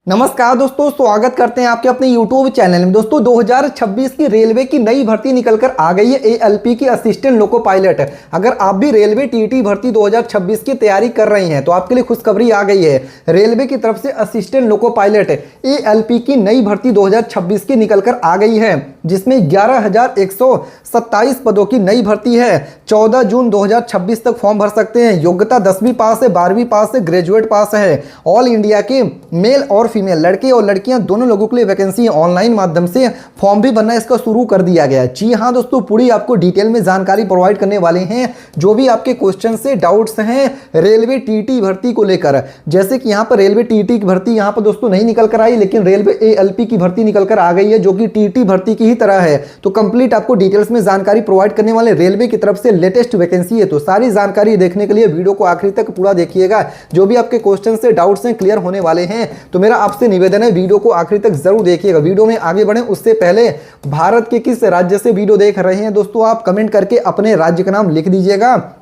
नमस्कार दोस्तों, स्वागत करते हैं आपके अपने YouTube चैनल में। दोस्तों 2026 की रेलवे की नई भर्ती निकल कर आ गई है, ALP की असिस्टेंट लोको पायलट। अगर आप भी रेलवे टीटी भर्ती 2026 की तैयारी कर रही हैं तो आपके लिए खुशखबरी आ गई है। रेलवे की तरफ से असिस्टेंट लोको पायलट ALP की नई भर्ती 2026 की निकल कर आ गई है, जिसमें 11,127 पदों की नई भर्ती है। 14 जून 2026 तक फॉर्म भर सकते हैं। योग्यता 10वीं पास है, 12वीं पास है, ग्रेजुएट पास है। ऑल इंडिया के मेल और फीमेल लड़के और लड़कियां दोनों लोगों के लिए वैकेंसी ऑनलाइन माध्यम से फॉर्म भी भरना इसका शुरू कर दिया गया है। जी हां दोस्तों, पूरी आपको डिटेल में जानकारी प्रोवाइड करने वाले हैं। जो भी आपके क्वेश्चन से डाउट्स हैं रेलवे टीटी भर्ती को लेकर, जैसे कि यहां पर रेलवे टीटी की भर्ती यहां पर दोस्तों नहीं निकल कर आई, लेकिन रेलवे ALP की भर्ती निकल कर आ गई है, जो कि टीटी भर्ती की ही तरह है। तो कंप्लीट आपको डिटेल्स में जानकारी प्रोवाइड करने वाले रेलवे की तरफ से लेटेस्ट वैकेंसी है। तो सारी जानकारी देखने के लिए वीडियो को आखिरी तक पूरा देखिएगा। जो भी आपके क्वेश्चन से डाउट्स हैं क्लियर होने वाले हैं। तो मेरा आपसे निवेदन है, वीडियो को आखिरी तक जरूर देखिएगा। वीडियो में आगे बढ़ें उससे पहले भारत के किस राज्य से वीडियो देख रहे हैं दोस्तों, आप कमेंट करके अपने राज्य का नाम लिख दीजिएगा।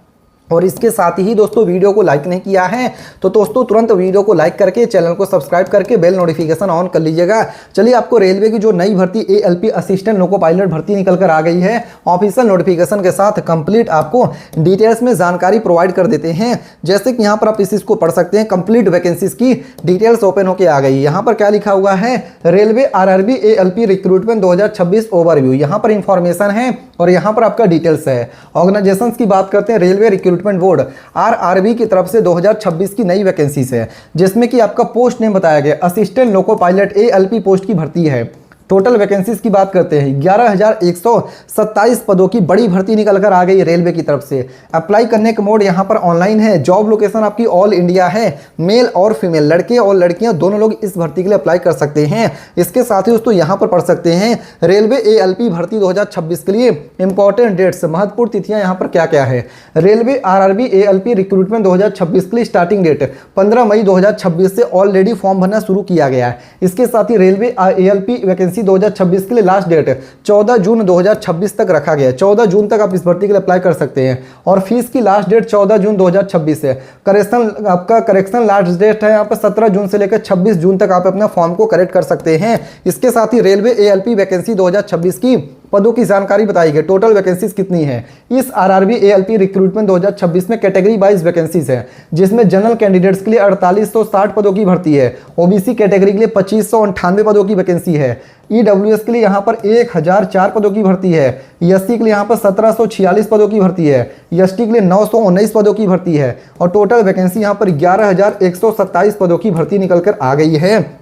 और इसके साथ ही दोस्तों, वीडियो को लाइक नहीं किया है तो दोस्तों तुरंत वीडियो को लाइक करके चैनल को सब्सक्राइब करके बेल नोटिफिकेशन ऑन कर लीजिएगा। चलिए, आपको रेलवे की जो नई भर्ती ALP असिस्टेंट लोको पायलट भर्ती निकल कर आ गई है, ऑफिशियल नोटिफिकेशन के साथ कंप्लीट आपको डिटेल्स में जानकारी प्रोवाइड कर देते हैं। जैसे कि यहाँ पर आप इसको पढ़ सकते हैं, कंप्लीट वैकेंसीज की डिटेल्स ओपन होकर आ गई। यहाँ पर क्या लिखा हुआ है, railway RRB ALP recruitment 2026 overview. यहाँ पर इंफॉर्मेशन है और यहाँ पर आपका डिटेल्स है। ऑर्गेनाइजेशंस की बात करते हैं, रेलवे रिक्रूटमेंट बोर्ड RRB की तरफ से 2026 की नई वैकेंसीज है, जिसमें कि आपका पोस्ट नेम बताया गया assistant loco pilot ALP post की भर्ती है। टोटल वैकेंसीज की बात करते हैं, 11,127 पदों की बड़ी भर्ती निकल कर आ गई रेलवे की तरफ से। अप्लाई करने का मोड यहाँ पर ऑनलाइन है। जॉब लोकेशन आपकी ऑल इंडिया है। मेल और फीमेल लड़के और लड़कियां दोनों लोग इस भर्ती के लिए अप्लाई कर सकते हैं। इसके साथ ही दोस्तों यहाँ पर पढ़ सकते हैं, रेलवे ALP भर्ती 2026 के लिए इंपॉर्टेंट डेट्स, महत्वपूर्ण तिथियां यहाँ पर क्या क्या है। रेलवे RRB ALP रिक्रूटमेंट 2026 के लिए स्टार्टिंग डेट 15 मई 2026 से ऑलरेडी फॉर्म भरना शुरू किया गया है। इसके साथ ही रेलवे ALP वैकेंसी 2026 के लिए लास्ट डेट 14 जून 2026 तक रखा गया है। 14 जून तक आप इस भर्ती के लिए अप्लाई कर सकते हैं और फीस की लास्ट डेट 14 जून 2026 है। करेक्शन लास्ट डेट है यहाँ पर 17 जून से लेकर 26 जून तक आप अपना फॉर्म को करेक्ट कर सकते हैं। इसके साथ ही रेलवे ALP वैकेंसी 2026 की पदों की जानकारी बताई गई। टोटल वैकेंसीज कितनी है इस RRB ALP रिक्रूटमेंट 2026 में, कैटेगरी वाइज वैकेंसीज है, जिसमें जनरल कैंडिडेट्स के लिए 4860 पदों की भर्ती है। OBC कैटेगरी के लिए 2598 पदों की वैकेंसी है। EWS के लिए यहाँ पर 1004 पदों की भर्ती है। SC के लिए यहाँ पर 1746 पदों की भर्ती है। ST के लिए 919 पदों की भर्ती है। और टोटल वैकेंसी यहाँ पर 11,127 पदों की भर्ती निकल कर आ गई है।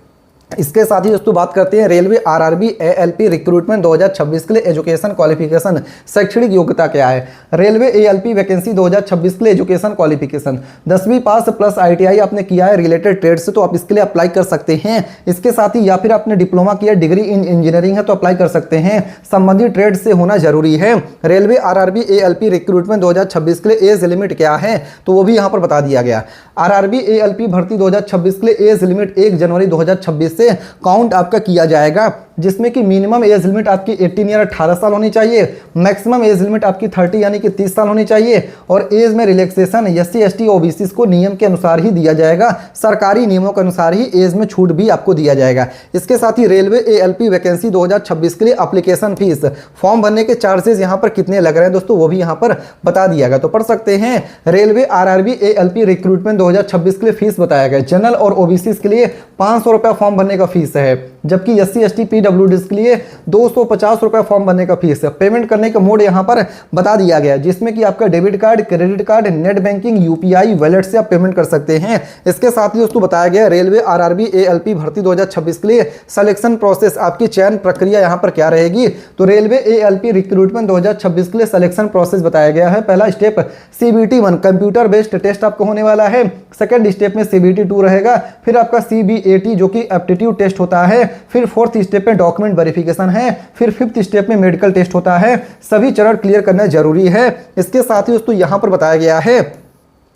इसके साथ ही दोस्तों बात करते हैं, रेलवे RRB ALP रिक्रूटमेंट 2026 के लिए एजुकेशन क्वालिफिकेशन, शैक्षणिक योग्यता क्या है। रेलवे ALP वैकेंसी 2026 के लिए एजुकेशन क्वालिफिकेशन 10वीं पास प्लस ITI आपने किया है रिलेटेड ट्रेड से, तो आप इसके लिए अप्लाई कर सकते हैं। इसके साथ ही या फिर आपने डिप्लोमा किया, डिग्री इन इंजीनियरिंग है तो अप्लाई कर सकते हैं। संबंधित ट्रेड से होना जरूरी है। रेलवे RRB ALP रिक्रूटमेंट 2026 के लिए एज लिमिट क्या है, तो वो भी यहाँ पर बता दिया गया। RRB ALP भर्ती 2026 के लिए एज लिमिट 1 जनवरी 2026 से काउंट आपका किया जाएगा, जिसमें कि मिनिमम एज लिमिट आपकी 18 या 18 साल होनी चाहिए, मैक्सिमम एज लिमिट आपकी 30 यानी कि 30 साल होनी चाहिए। और एज में रिलैक्सेशन SC ST OBC को नियम के अनुसार ही दिया जाएगा, सरकारी नियमों के अनुसार ही एज में छूट भी आपको दिया जाएगा। इसके साथ ही रेलवे ALP वैकेंसी 2026 के लिए एप्लीकेशन फीस, फॉर्म भरने के चार्जेस यहाँ पर कितने लग रहे हैं दोस्तों, वो भी यहाँ पर बता दिया गया। तो पढ़ सकते हैं, रेलवे RRB ALP रिक्रूटमेंट 2026 के लिए फीस बताया गया। जनरल और OBC के लिए 500 रुपया फॉर्म भरने का फीस है, जबकि SC ST PWD के लिए 250 रुपया फॉर्म भरने का फीस है। पेमेंट करने का मोड यहाँ पर बता दिया गया, जिसमें कि आपका debit card, credit card, net banking, UPI wallet से आप पेमेंट कर सकते हैं। इसके साथ ही दोस्तों बताया गया, रेलवे RRB ALP भर्ती 2026 के लिए सिलेक्शन प्रोसेस, आपकी चयन प्रक्रिया यहाँ पर क्या रहेगी। तो रेलवे ALP रिक्रूटमेंट 2026 के लिए सिलेक्शन प्रोसेस बताया गया है। पहला step CBT 1 computer based test आपको होने वाला है। सेकंड स्टेप में CBT 2 रहेगा, फिर आपका CBAT जो कि एप्टीट्यूड टेस्ट होता है, फिर फोर्थ स्टेप में डॉक्यूमेंट वेरिफिकेशन है, फिर फिफ्थ स्टेप में मेडिकल टेस्ट होता है। सभी चरण क्लियर करना जरूरी है। इसके साथ ही दोस्तों यहाँ पर बताया गया है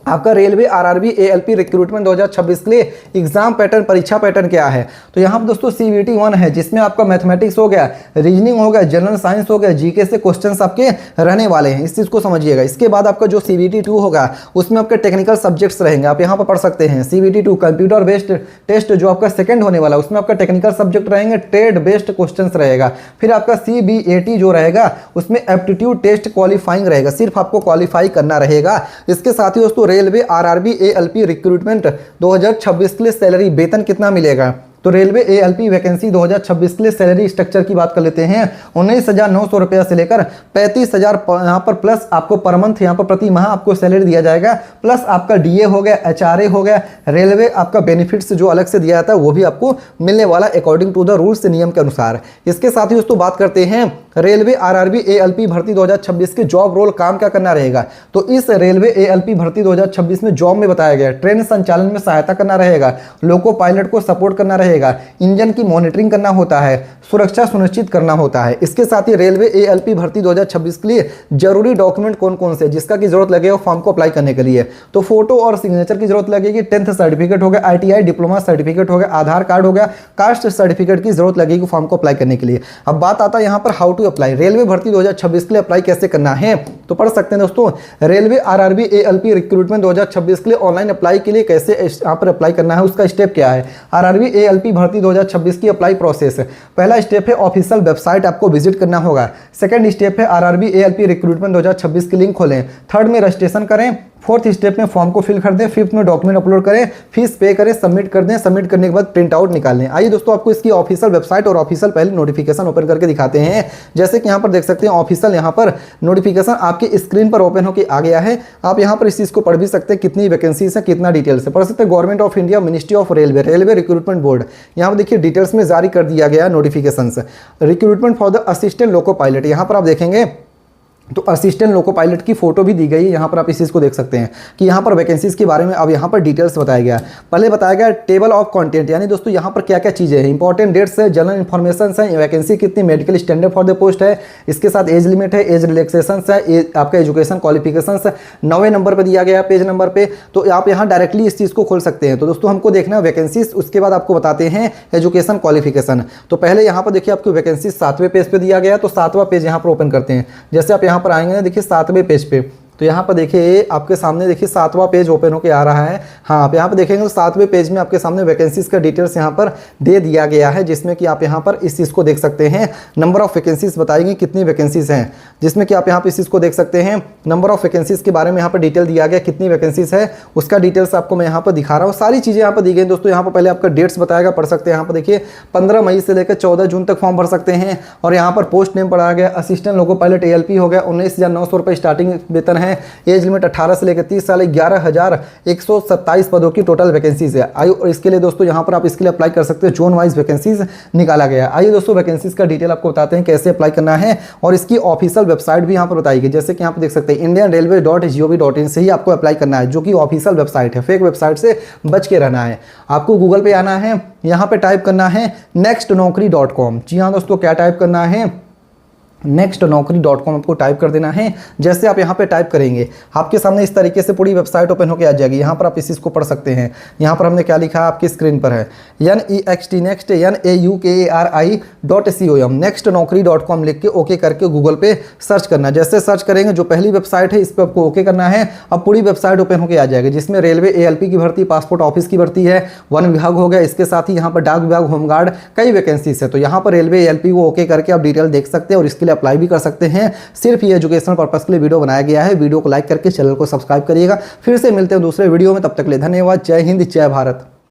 आपका रेलवे आरआरबी एएलपी रिक्रूटमेंट 2026 के लिए एग्जाम पैटर्न, परीक्षा पैटर्न क्या है। तो यहाँ पर दोस्तों सीबीटी 1 है, जिसमें आपका मैथमेटिक्स हो गया, रीजनिंग हो गया, जनरल साइंस हो गया, जीके से क्वेश्चंस आपके रहने वाले हैं, इस चीज़ को समझिएगा। इसके बाद आपका जो सीबीटी 2 होगा उसमें आपके टेक्निकल सब्जेक्ट्स रहेंगे, आप यहाँ पर पढ़ सकते हैं। सीबीटी 2 कंप्यूटर बेस्ड टेस्ट जो आपका सेकंड होने वाला है, उसमें आपका टेक्निकल सब्जेक्ट रहेंगे, ट्रेड बेस्ड क्वेश्चंस रहेगा। फिर आपका सीबीएटी जो रहेगा उसमें एप्टीट्यूड टेस्ट क्वालिफाइंग रहेगा, सिर्फ आपको क्वालिफाई करना रहेगा। इसके साथ ही दोस्तों रेलवे आरआरबी एएलपी रिक्रूटमेंट 2026 के लिए सैलरी वेतन कितना मिलेगा। तो रेलवे एएलपी वैकेंसी 2026 के लिए सैलरी स्ट्रक्चर की बात कर लेते हैं। 19,900 रुपया से लेकर 35,000 यहाँ पर प्लस आपको पर मंथ यहाँ पर प्रति माह आपको सैलरी दिया जाएगा, प्लस आपका डीए हो गया, एचआरए हो गया, रेलवे आपका बेनिफिट्स जो अलग से दिया जाता है वो भी आपको मिलने वाला अकॉर्डिंग टू द रूल्स नियम के अनुसार। इसके साथ ही दोस्तों बात करते हैं रेलवे आरआरबी एएलपी भर्ती 2026 के जॉब रोल, काम क्या करना रहेगा। तो इस रेलवे एएलपी भर्ती 2026 में जॉब में बताया गया ट्रेन संचालन में सहायता करना रहेगा, लोको पायलट को सपोर्ट करना रहेगा, इंजन की मॉनिटरिंग करना होता है, सुरक्षा सुनिश्चित करना होता है। इसके साथ ही रेलवे एएलपी भर्ती 2026 के लिए जरूरी डॉक्यूमेंट कौन कौन से जिसका की जरूरत लगेगा फॉर्म को अप्लाई करने के लिए। तो फोटो और सिग्नेचर की जरूरत लगेगी, 10th सर्टिफिकेट हो गया, आईटीआई डिप्लोमा सर्टिफिकेट हो गया, आधार कार्ड हो गया, कास्ट सर्टिफिकेट की जरूरत लगेगी फॉर्म को अप्लाई करने के लिए। अब बात आता है यहाँ पर हाउ टू अप्लाई, रेलवे भर्ती 2026 के लिए अप्लाई कैसे करना है। तो पढ़ सकते हैं दोस्तों, रेलवे आरआरबी एएलपी रिक्रूटमेंट 2026 के लिए ऑनलाइन अप्लाई के लिए कैसे यहाँ पर अप्लाई करना है, उसका स्टेप क्या है। आरआरबी एएलपी भर्ती 2026 की अप्लाई प्रोसेस, पहला स्टेप है ऑफिशियल वेबसाइट आपको विजिट करना होगा। सेकंड स्टेप है आरआरबी एएलपी रिक्रूटमेंट 2026 की लिंक खोलें। थर्ड में रजिस्ट्रेशन करें। फोर्थ स्टेप में फॉर्म को फिल कर दें। फिफ्थ में डॉक्यूमेंट अपलोड करें, फीस पे करें, सबमिट कर दें। सबमिट करने के बाद प्रिंट आउट निकाल लें। आइए दोस्तों आपको इसकी ऑफिशियल वेबसाइट और ऑफिशियल पहले नोटिफिकेशन ओपन करके दिखाते हैं। जैसे कि यहाँ पर देख सकते हैं ऑफिशियल यहाँ पर नोटिफिकेशन आपके स्क्रीन पर ओपन होकर आ गया है। आप यहाँ पर इस चीज़ को पढ़ भी सकते हैं, कितनी वैकेंसीज है, कितना डिटेल्स है, पढ़ सकते हैं। Government of India, ministry of railway, railway recruitment board, यहाँ पर देखिए डिटेल्स में जारी कर दिया गया notification. Recruitment for the assistant loco pilot, यहाँ पर आप देखेंगे तो असिस्टेंट लोको पायलट की फोटो भी दी गई है। यहाँ पर आप इस चीज़ को देख सकते हैं कि यहाँ पर वैकेंसीज के बारे में अब यहाँ पर डिटेल्स बताया गया। पहले बताया गया टेबल ऑफ कंटेंट, यानी दोस्तों यहाँ पर क्या क्या चीज़ें हैं, इंपॉर्टेंट डेट्स है, जनरल इन्फॉर्मेशन है, वैकेंसी कितनी, medical standard for the post है, इसके साथ एज लिमिट है, एज रिलैक्सेशन है, आपका एजुकेशन क्वालिफिकेशन है, 9वें नंबर पर दिया गया पेज नंबर पे। तो आप यहाँ डायरेक्टली इस चीज़ को खोल सकते हैं। तो दोस्तों हमको देखना है वैकेंसीज, उसके बाद आपको बताते हैं एजुकेशन क्वालिफिकेशन। तो पहले यहाँ पर देखिए आपको वैकेंसी 7वें पेज पे दिया गया, तो 7वां पेज यहाँ पर ओपन करते हैं। जैसे आप यहाँ पर आएंगे ना, देखिए 7वें पेज पे, तो यहाँ पर देखिए आपके सामने देखिए 7वां पेज ओपन होकर आ रहा है। हाँ, आप यहाँ पर देखेंगे तो 7वें पेज में आपके सामने वैकेंसीज का डिटेल्स यहाँ पर दे दिया गया है, जिसमें कि आप यहाँ पर इस चीज़ को देख सकते हैं। नंबर ऑफ वैकेंसीज बताई गई, कितनी वैकेंसीज हैं, जिसमें कि आप यहाँ पर इस चीज़ को देख सकते हैं। नंबर ऑफ वैकेंसीज के बारे में यहाँ पर डिटेल दिया गया, कितनी वैकेंसीज है उसका डिटेल्स आपको मैं यहाँ पर दिखा रहा हूँ। सारी चीज़ें यहाँ पर दी गई दोस्तों। यहाँ पर पहले आपका डेट्स बताएगा, पढ़ सकते हैं। यहाँ पर देखिए 15 मई से लेकर 14 जून तक फॉर्म भर सकते हैं। और यहाँ पर पोस्ट नेम पढ़ा गया, असिस्टेंट लोको पायलट एएलपी हो गया, 19,900 रुपये स्टार्टिंग वेतन है। एज लिमिट 18 से लेकर 30 साल, 11,127 पदों की टोटल वैकेंसीज है। आइए, और इसके लिए दोस्तों यहाँ पर आप इसके लिए अप्लाई कर सकते हैं। जोन वाइज वैकेंसीज निकाला गया है। आइए दोस्तों वैकेंसीज का डिटेल आपको बताते हैं कैसे अप्लाई करना है, और इसकी ऑफिशियल वेबसाइट भी यहाँ पर बताई गई। जैसे कि यहाँ पर देख सकते हैं indianrailway.gov.in से ही आपको अप्लाई करना है, जो कि ऑफिशियल वेबसाइट है। फेक वेबसाइट से बच के रहना है। आपको गूगल पे आना है, यहाँ पे टाइप करना है nextnaukri.com। जी हाँ दोस्तों, क्या टाइप करना है, nextnaukri.com आपको टाइप कर देना है। जैसे आप यहाँ पे टाइप करेंगे आपके सामने इस तरीके से पूरी वेबसाइट ओपन होकर आ जाएगी। यहाँ पर आप इस चीज़ को पढ़ सकते हैं। यहाँ पर हमने क्या लिखा है आपकी स्क्रीन पर है next.naukri.com nextnaukri.com लिख के ओके करके गूगल पे सर्च करना। जैसे सर्च करेंगे जो पहली वेबसाइट है इस पर आपको ओके करना है। अब पूरी वेबसाइट ओपन होकर आ जाएगी, जिसमें रेलवे एएलपी की भर्ती, पासपोर्ट ऑफिस की भर्ती है, वन विभाग हो गया, इसके साथ ही यहाँ पर डाक विभाग, होमगार्ड, कई वैकेंसीज है। तो यहाँ पर रेलवे एएलपी को ओके करके आप डिटेल देख सकते हैं और इसके अप्लाई भी कर सकते हैं। सिर्फ ये एजुकेशनल पर्पस के लिए वीडियो बनाया गया है। वीडियो को लाइक करके चैनल को सब्सक्राइब करिएगा। फिर से मिलते हैं दूसरे वीडियो में, तब तक के लिए धन्यवाद। जय हिंद, जय भारत।